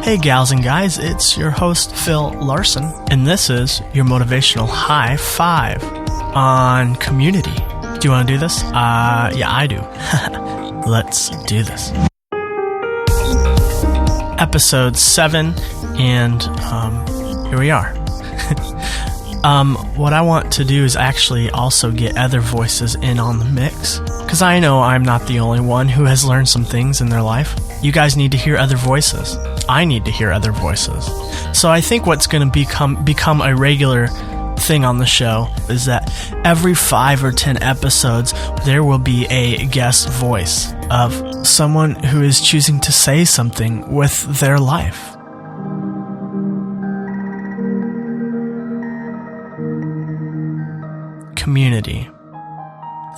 Hey gals and guys, it's your host Phil Larson, and this is your Motivational High Five on community. Do you want to do this? Yeah, I do. Let's do this. Episode 7, and here we are. What I want to do is actually also get other voices in on the mix, because I know I'm not the only one who has learned some things in their life. You guys need to hear other voices. I need to hear other voices. So I think what's going to become a regular thing on the show is that every 5 or 10 episodes, there will be a guest voice of someone who is choosing to say something with their life. Community.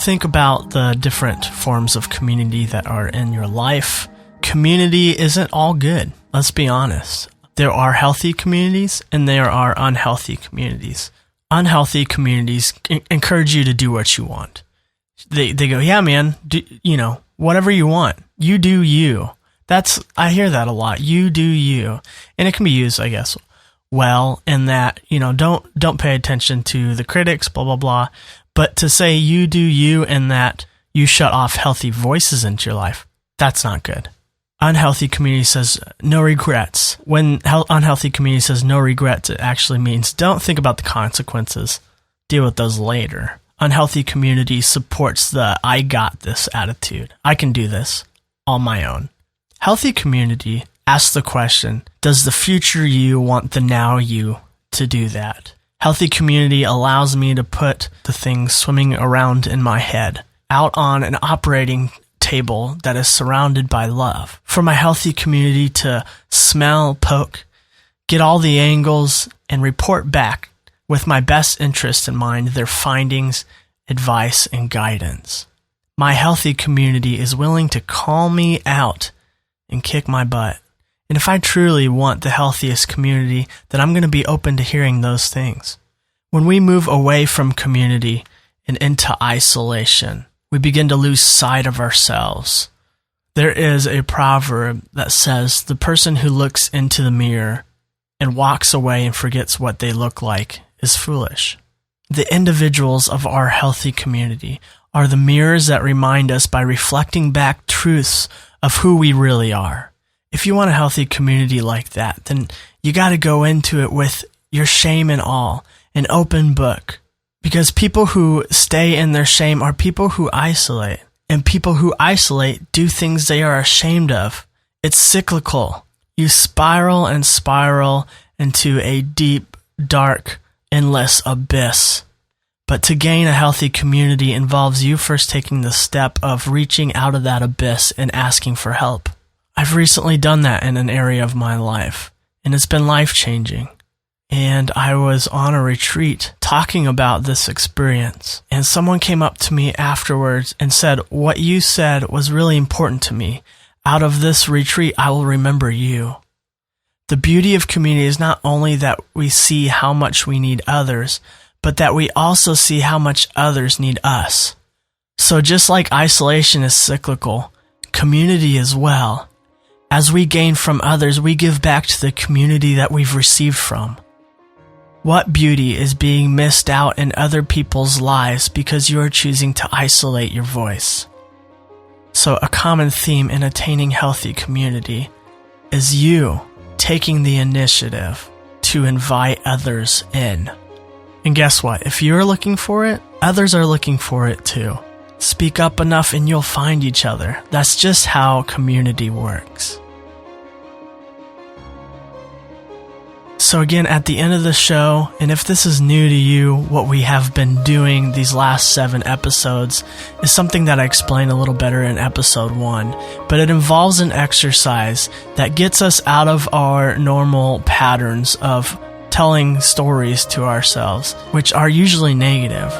Think about the different forms of community that are in your life. Community isn't all good. Let's be honest. There are healthy communities and there are unhealthy communities. Unhealthy communities encourage you to do what you want. They go, yeah, man, whatever you want. You do you. I hear that a lot. You do you. And it can be used, I guess, well, in that, don't pay attention to the critics, blah, blah, blah. But to say you do you and that you shut off healthy voices into your life, that's not good. Unhealthy community says no regrets. When unhealthy community says no regrets, it actually means don't think about the consequences. Deal with those later. Unhealthy community supports the I got this attitude. I can do this on my own. Healthy community asks the question, does the future you want the now you to do that? Healthy community allows me to put the things swimming around in my head out on an operating table that is surrounded by love. For my healthy community to smell, poke, get all the angles, and report back with my best interest in mind their findings, advice, and guidance. My healthy community is willing to call me out and kick my butt. And if I truly want the healthiest community, then I'm going to be open to hearing those things. When we move away from community and into isolation, we begin to lose sight of ourselves. There is a proverb that says, the person who looks into the mirror and walks away and forgets what they look like is foolish. The individuals of our healthy community are the mirrors that remind us by reflecting back truths of who we really are. If you want a healthy community like that, then you got to go into it with your shame and all, an open book. Because people who stay in their shame are people who isolate. And people who isolate do things they are ashamed of. It's cyclical. You spiral and spiral into a deep, dark, endless abyss. But to gain a healthy community involves you first taking the step of reaching out of that abyss and asking for help. I've recently done that in an area of my life, and it's been life-changing. And I was on a retreat talking about this experience, and someone came up to me afterwards and said, what you said was really important to me. Out of this retreat, I will remember you. The beauty of community is not only that we see how much we need others, but that we also see how much others need us. So just like isolation is cyclical, community as well. As we gain from others, we give back to the community that we've received from. What beauty is being missed out in other people's lives because you are choosing to isolate your voice? So a common theme in attaining healthy community is you taking the initiative to invite others in. And guess what? If you're looking for it, others are looking for it too. Speak up enough and you'll find each other. That's just how community works. So again, at the end of the show, and if this is new to you, what we have been doing these last 7 episodes is something that I explained a little better in episode 1, but it involves an exercise that gets us out of our normal patterns of telling stories to ourselves, which are usually negative.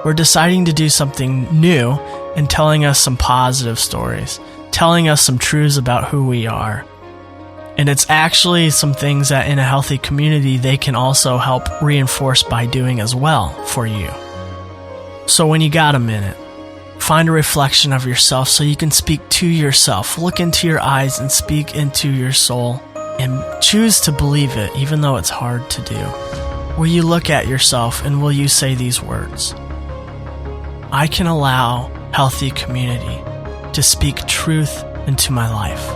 We're deciding to do something new and telling us some positive stories, telling us some truths about who we are. And it's actually some things that in a healthy community, they can also help reinforce by doing as well for you. So when you got a minute, find a reflection of yourself so you can speak to yourself. Look into your eyes and speak into your soul. and choose to believe it even though it's hard to do? Will you look at yourself and will you say these words? I can allow healthy community to speak truth into my life.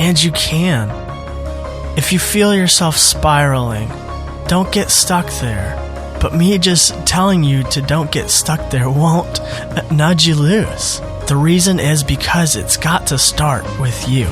And you can. If you feel yourself spiraling, don't get stuck there. But me just telling you to don't get stuck there won't nudge you loose. The reason is because it's got to start with you.